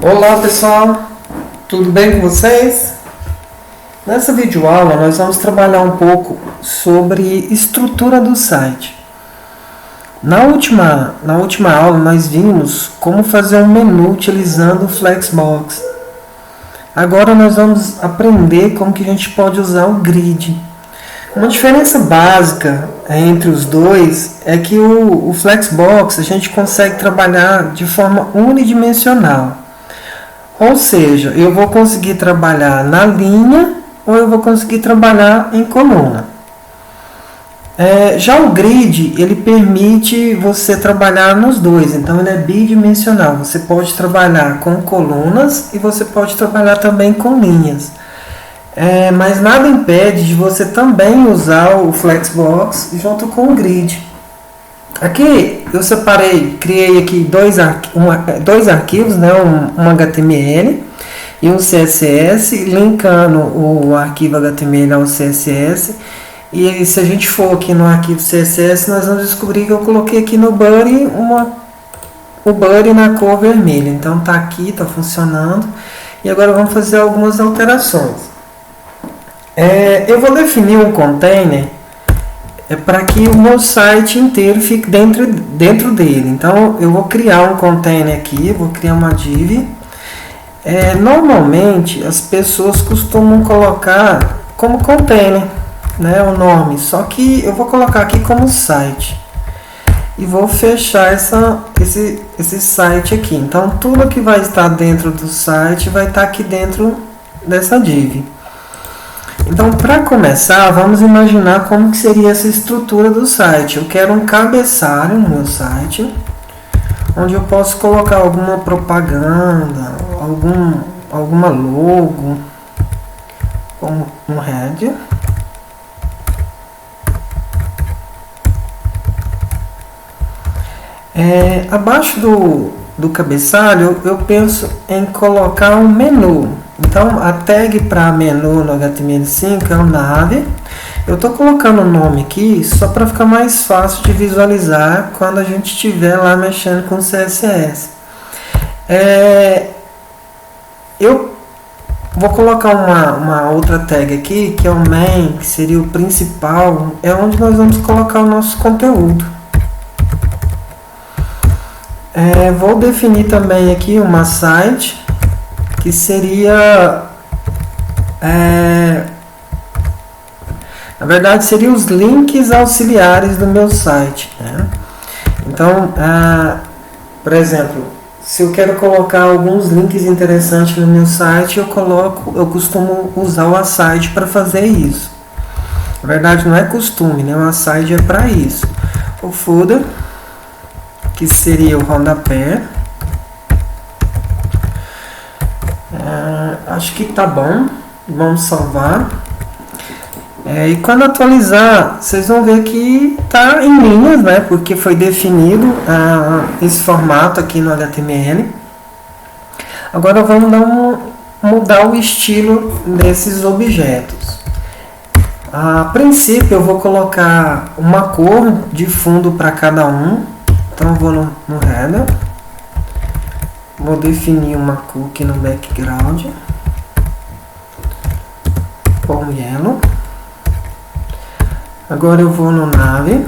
Olá pessoal, tudo bem com vocês? Nessa videoaula nós vamos trabalhar um pouco sobre estrutura do site. Na última aula nós vimos como fazer um menu utilizando o Flexbox. Agora nós vamos aprender como que a gente pode usar o grid. Uma diferença básica entre os dois é que o Flexbox a gente consegue trabalhar de forma unidimensional. Ou seja, eu vou conseguir trabalhar na linha ou eu vou conseguir trabalhar em coluna. Já o grid, ele permite você trabalhar nos dois, então ele é bidimensional. Você pode trabalhar com colunas e você pode trabalhar também com linhas. Mas nada impede de você também usar o Flexbox junto com o grid. Aqui eu criei aqui dois arquivos, né, um HTML e um CSS, linkando o arquivo HTML ao CSS. E se a gente for aqui no arquivo CSS, nós vamos descobrir que eu coloquei aqui no body o body na cor vermelha. Então tá aqui, está funcionando. E agora vamos fazer algumas alterações. Eu vou definir um container para que o meu site inteiro fique dentro dele. Então eu vou criar um container aqui, vou criar uma div. Normalmente as pessoas costumam colocar como container, né, o nome, só que eu vou colocar aqui como site e vou fechar esse site aqui. Então tudo que vai estar dentro do site vai estar aqui dentro dessa div. Então, para começar, vamos imaginar como que seria essa estrutura do site. Eu quero um cabeçalho no meu site, onde eu posso colocar alguma propaganda, alguma logo, como um header. Abaixo do cabeçalho, eu penso em colocar um menu. Então, a tag para menu no HTML5 é o nave. Eu estou colocando o nome aqui só para ficar mais fácil de visualizar quando a gente estiver lá mexendo com CSS. Eu vou colocar uma outra tag aqui, que é o main, que seria o principal, é onde nós vamos colocar o nosso conteúdo. Vou definir também aqui uma site, que seria, na verdade, seriam os links auxiliares do meu site, né? Então, por exemplo, se eu quero colocar alguns links interessantes no meu site, eu costumo usar o aside para fazer isso. Na verdade, não é costume, né? O aside é para isso. O footer, que seria o rodapé. Acho que tá bom. Vamos salvar. E quando atualizar, vocês vão ver que tá em linhas, né? Porque foi definido esse formato aqui no HTML. Agora vamos mudar o estilo desses objetos. A princípio eu vou colocar uma cor de fundo para cada um. Então eu vou no header. Vou definir uma cor aqui no background. Com yellow. Agora eu vou no nave.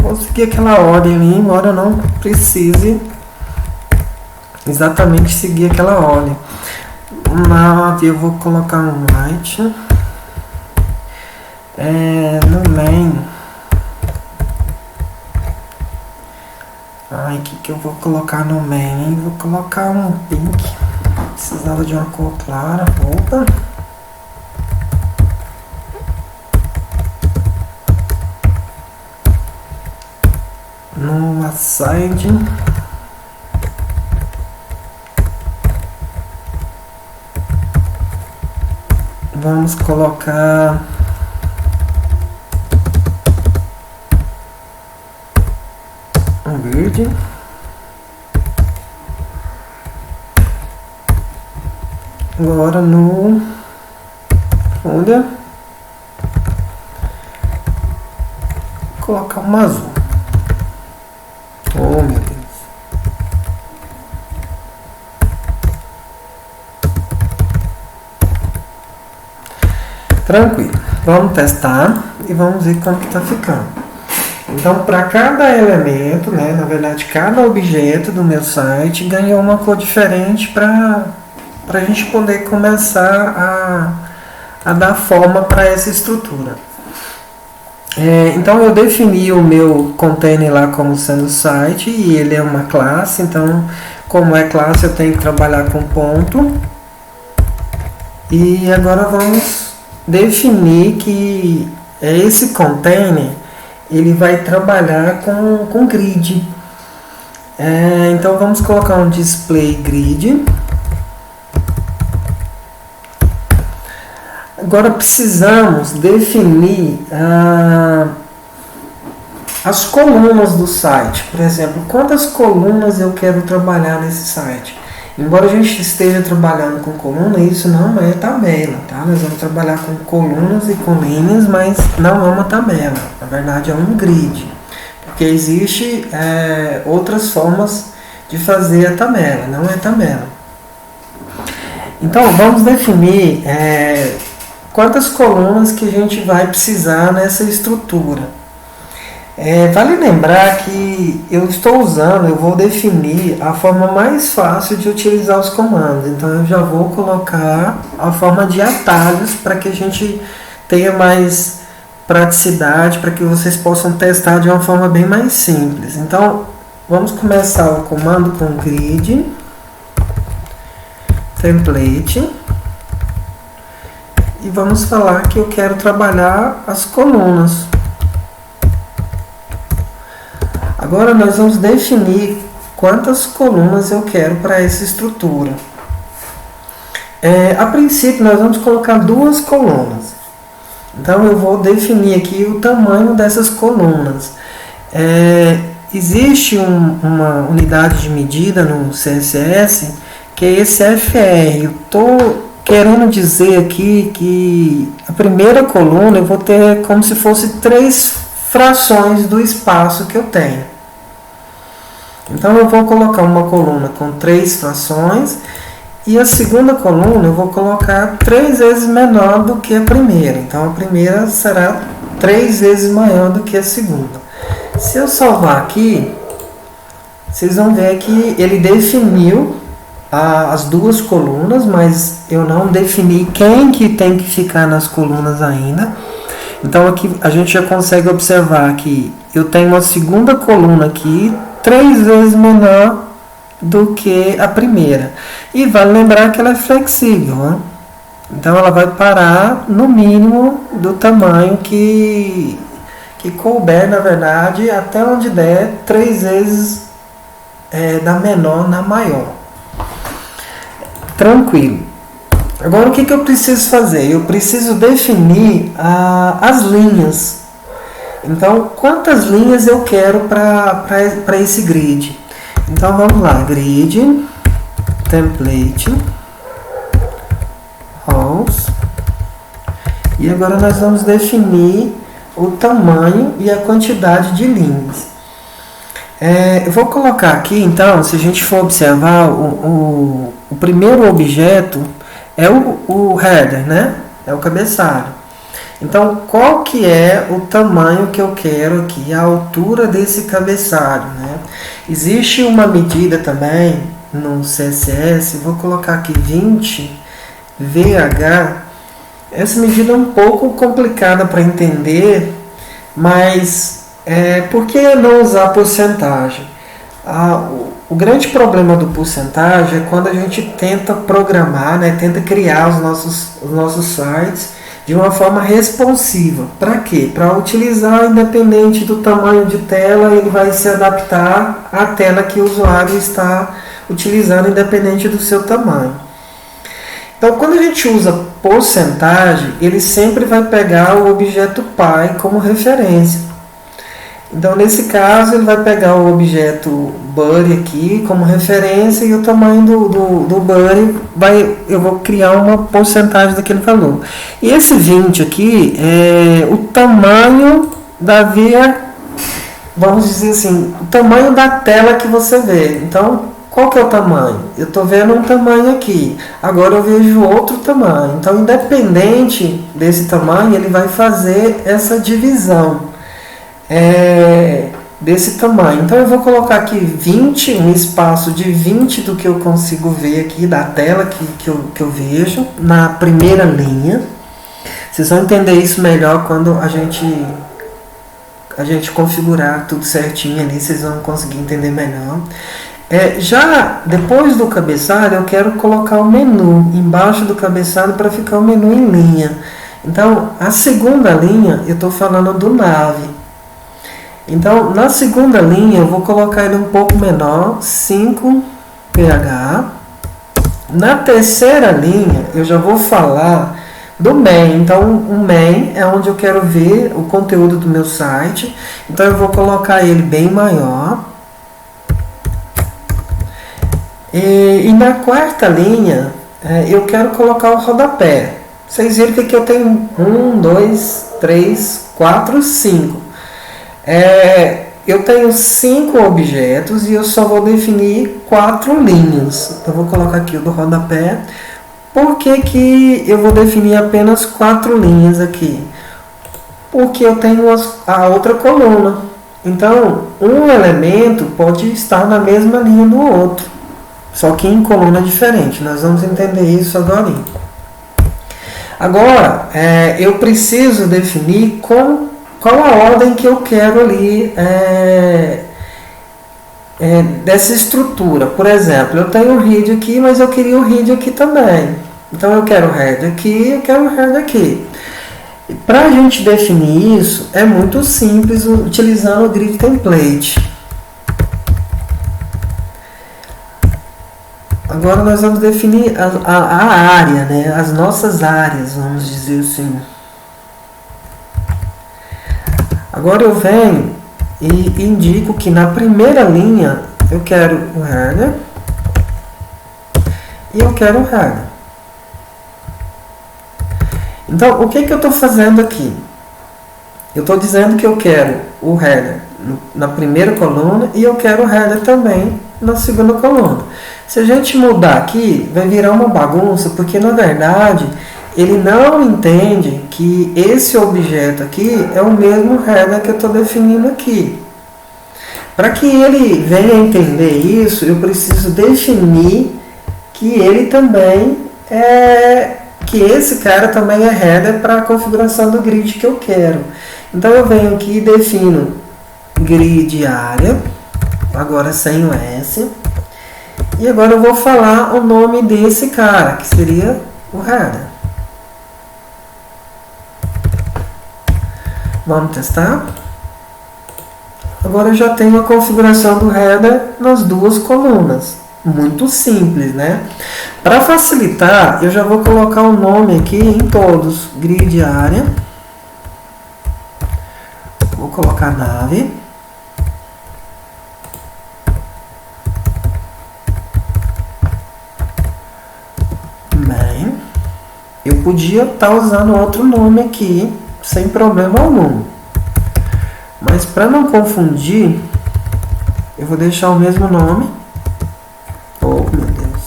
Vou seguir aquela ordem ali, embora eu não precise exatamente seguir aquela ordem. No nave eu vou colocar um white. No main. O que eu vou colocar no main? Vou colocar um pink. Precisava de uma cor clara. Opa! No aside, vamos colocar um verde. Agora no folder, colocar um azul. Oh meu Deus. Tranquilo. Vamos testar e vamos ver como que está ficando. Então, para cada elemento, né, na verdade, cada objeto do meu site ganhou uma cor diferente para a gente poder começar a dar forma para essa estrutura. Então, eu defini o meu container lá como sendo site e ele é uma classe. Então, como é classe, eu tenho que trabalhar com ponto. E agora vamos definir que esse container ele vai trabalhar com grid. Então vamos colocar um display grid. Agora precisamos definir as colunas do site. Por exemplo, quantas colunas eu quero trabalhar nesse site. Embora a gente esteja trabalhando com coluna, isso não é tabela, tá? Nós vamos trabalhar com colunas e com linhas, mas não é uma tabela. Na verdade é um grid, porque existe outras formas de fazer a tabela, não é tabela. Então vamos definir quantas colunas que a gente vai precisar nessa estrutura. Vale lembrar que eu vou definir a forma mais fácil de utilizar os comandos. Então eu já vou colocar a forma de atalhos para que a gente tenha mais praticidade, para que vocês possam testar de uma forma bem mais simples. Então vamos começar o comando com grid, template, e vamos falar que eu quero trabalhar as colunas. Agora nós vamos definir quantas colunas eu quero para essa estrutura. A princípio nós vamos colocar 2 colunas. Então eu vou definir aqui o tamanho dessas colunas. Existe uma unidade de medida no CSS que é esse FR. Eu estou querendo dizer aqui que a primeira coluna eu vou ter como se fosse 3 frações do espaço que eu tenho. Então eu vou colocar uma coluna com 3 frações e a segunda coluna eu vou colocar 3 vezes menor do que a primeira. Então a primeira será 3 vezes maior do que a segunda. Se eu salvar aqui, vocês vão ver que ele definiu as 2 colunas, mas eu não defini quem que tem que ficar nas colunas ainda. Então aqui a gente já consegue observar que eu tenho uma segunda coluna aqui 3 vezes menor do que a primeira. E vale lembrar que ela é flexível, né? Então ela vai parar no mínimo do tamanho que couber, na verdade, até onde der 3 vezes da menor na maior. Tranquilo. Agora o que eu preciso fazer? Eu preciso definir as linhas. Então, quantas linhas eu quero para esse grid? Então, vamos lá. Grid, template, rows. E agora nós vamos definir o tamanho e a quantidade de linhas. Eu vou colocar aqui, então, se a gente for observar, o primeiro objeto é o header, né? É o cabeçalho. Então, qual que é o tamanho que eu quero aqui, a altura desse cabeçalho, né? Existe uma medida também no CSS, vou colocar aqui 20 VH. Essa medida é um pouco complicada para entender, mas por que não usar porcentagem? O grande problema do porcentagem é quando a gente tenta programar, né, tenta criar os nossos sites de uma forma responsiva. Para quê? Para utilizar independente do tamanho de tela, ele vai se adaptar à tela que o usuário está utilizando, independente do seu tamanho. Então, quando a gente usa porcentagem, ele sempre vai pegar o objeto pai como referência. Então, nesse caso, ele vai pegar o objeto body aqui como referência e o tamanho do body eu vou criar uma porcentagem daquele valor. E esse 20 aqui é o tamanho da via, vamos dizer assim, o tamanho da tela que você vê. Então, Qual que é o tamanho? Eu estou vendo um tamanho aqui, agora eu vejo outro tamanho. Então, independente desse tamanho, ele vai fazer essa divisão desse tamanho. Então, eu vou colocar aqui 20, um espaço de 20 do que eu consigo ver aqui, da tela que eu vejo, na primeira linha. Vocês vão entender isso melhor quando a gente configurar tudo certinho ali, vocês vão conseguir entender melhor. Já depois do cabeçalho, eu quero colocar o menu embaixo do cabeçalho para ficar o menu em linha. Então, a segunda linha, eu estou falando do nave. Então, na segunda linha, eu vou colocar ele um pouco menor, 5 pH. Na terceira linha, eu já vou falar do main. Então, o main é onde eu quero ver o conteúdo do meu site. Então, eu vou colocar ele bem maior. E na quarta linha, eu quero colocar o rodapé. Vocês viram que aqui eu tenho 1, 2, 3, 4, 5. Eu tenho 5 objetos e eu só vou definir 4 linhas. Eu vou colocar aqui o do rodapé. Por que eu vou definir apenas 4 linhas aqui? Porque eu tenho a outra coluna. Então, um elemento pode estar na mesma linha do outro, só que em coluna diferente. Nós vamos entender isso agora. Agora, eu preciso definir qual a ordem que eu quero ali dessa estrutura. Por exemplo, eu tenho o head aqui, mas eu queria o head aqui também. Então, eu quero o head aqui, eu quero o head aqui. Para a gente definir isso, é muito simples utilizando o grid template. Agora nós vamos definir a área, né? As nossas áreas, vamos dizer assim. Agora eu venho e indico que na primeira linha eu quero o header e eu quero o header. Então, o que eu estou fazendo aqui? Eu estou dizendo que eu quero o header na primeira coluna e eu quero o header também na segunda coluna. Se a gente mudar aqui, vai virar uma bagunça, porque na verdade ele não entende que esse objeto aqui é o mesmo header que eu estou definindo aqui. Para que ele venha entender isso, eu preciso definir que ele também que esse cara também é header para a configuração do grid que eu quero. Então eu venho aqui e defino grid área, agora sem o S. E agora eu vou falar o nome desse cara, que seria o header. Vamos testar? Agora eu já tenho a configuração do header nas duas colunas. Muito simples, né? Para facilitar, eu já vou colocar o nome aqui em todos. Grid área. Vou colocar nave. Bem, eu podia estar usando outro nome aqui, sem problema algum. Mas para não confundir, eu vou deixar o mesmo nome. Oh, meu Deus.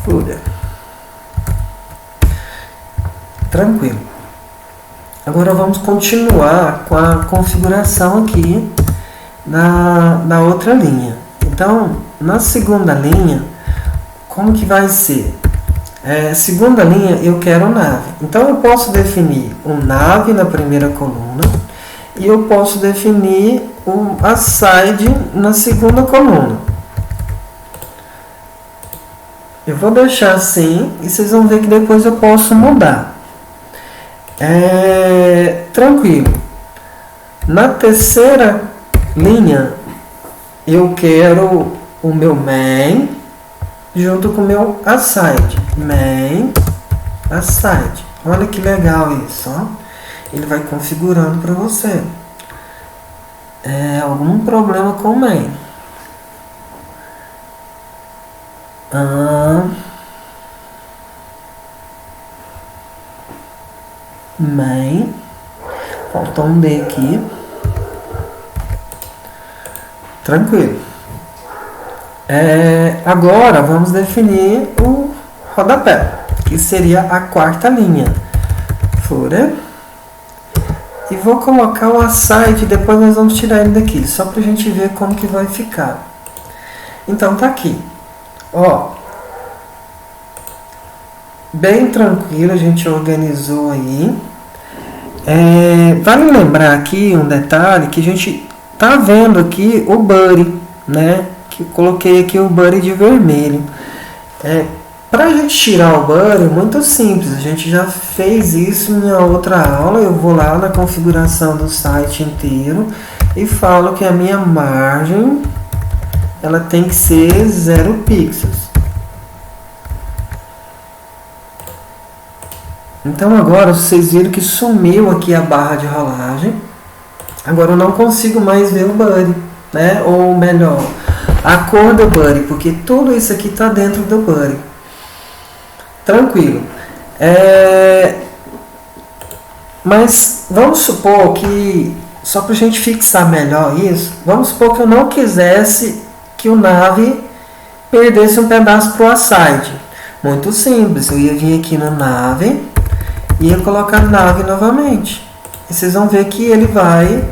Fúria. Tranquilo. Agora vamos continuar com a configuração aqui na outra linha. Então, na segunda linha, como que vai ser? Segunda linha, eu quero nave. Então, eu posso definir o nave na primeira coluna e eu posso definir a side na segunda coluna. Eu vou deixar assim e vocês vão ver que depois eu posso mudar. Tranquilo. Na terceira linha, eu quero o meu main junto com o meu aside. Main, aside. Olha que legal isso, ó. Ele vai configurando para você. Algum problema com o main. A, mãe, faltou um D aqui, tranquilo. Agora vamos definir o rodapé, que seria a quarta linha. Fora. E vou colocar o aside, depois nós vamos tirar ele daqui, só pra gente ver como que vai ficar. Então tá aqui. Ó. Bem tranquilo, a gente organizou aí. Vale lembrar aqui um detalhe, que a gente tá vendo aqui o buddy, né? Que eu coloquei aqui o buddy de vermelho. Para a gente tirar o buddy, muito simples, a gente já fez isso em outra aula. Eu vou lá na configuração do site inteiro e falo que a minha margem ela tem que ser 0 pixels. Então agora vocês viram que sumiu aqui a barra de rolagem. Agora eu não consigo mais ver o buddy, né? Ou melhor, a cor do buddy, porque tudo isso aqui está dentro do buddy. Tranquilo. Mas vamos supor que, só para a gente fixar melhor isso, vamos supor que eu não quisesse que o nav perdesse um pedaço para o aside. Muito simples, eu ia vir aqui no nav e ia colocar nav novamente. E vocês vão ver que ele vai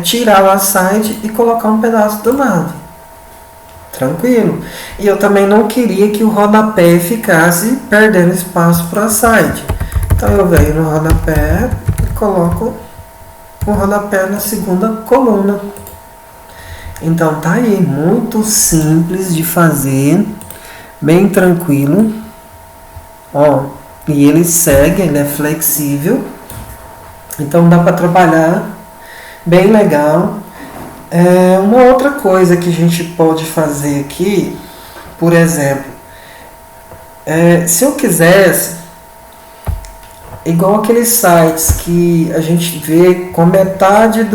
tirar o aside e colocar um pedaço do nav. Tranquilo. E eu também não queria que o rodapé ficasse perdendo espaço para a side. Então eu venho no rodapé e coloco o rodapé na segunda coluna. Então tá aí, muito simples de fazer, bem tranquilo. Ó, e ele segue, ele é flexível. Então dá para trabalhar bem legal. Uma outra coisa que a gente pode fazer aqui, por exemplo, se eu quisesse, igual aqueles sites que a gente vê com metade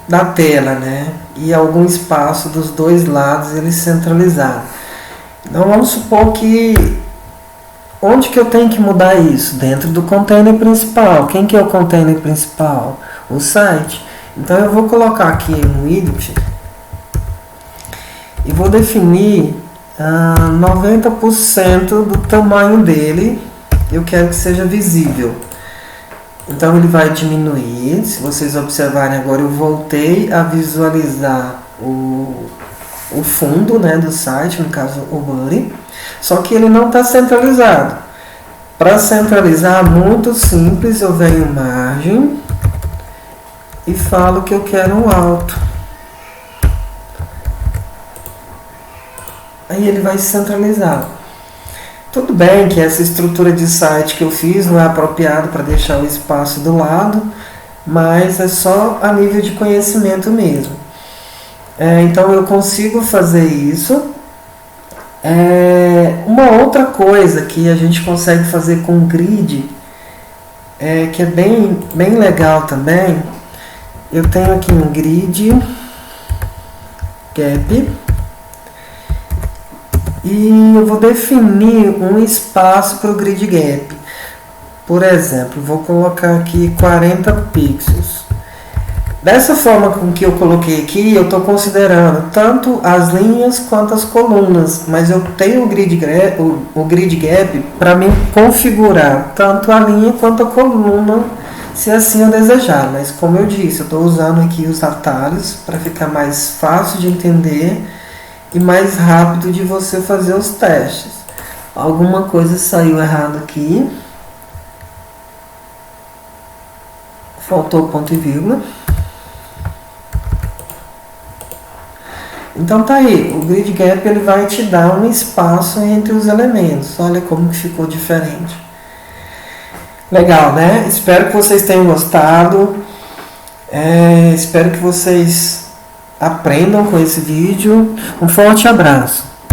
da tela, né? E algum espaço dos dois lados ele centralizado. Então vamos supor que onde que eu tenho que mudar isso? Dentro do container principal. Quem que é o container principal? O site. Então eu vou colocar aqui um width e vou definir 90% do tamanho dele. Eu quero que seja visível. Então ele vai diminuir. Se vocês observarem agora, eu voltei a visualizar o fundo, né, do site, no caso o buddy. Só que ele não está centralizado. Para centralizar, muito simples, eu venho em margem e falo que eu quero um alto. Aí ele vai centralizar. Tudo bem que essa estrutura de site que eu fiz não é apropriado para deixar o espaço do lado, mas é só a nível de conhecimento mesmo. Então eu consigo fazer isso. Uma outra coisa que a gente consegue fazer com grid, que é bem legal também. Eu tenho aqui um grid gap e eu vou definir um espaço para o grid gap. Por exemplo, vou colocar aqui 40 pixels. Dessa forma com que eu coloquei aqui, eu estou considerando tanto as linhas quanto as colunas, mas eu tenho o grid gap para me configurar tanto a linha quanto a coluna, se assim eu desejar. Mas como eu disse, eu estou usando aqui os atalhos para ficar mais fácil de entender e mais rápido de você fazer os testes. Alguma coisa saiu errado aqui. Faltou ponto e vírgula. Então tá aí, o grid gap ele vai te dar um espaço entre os elementos. Olha como que ficou diferente. Legal, né? Espero que vocês tenham gostado. Espero que vocês aprendam com esse vídeo. Um forte abraço.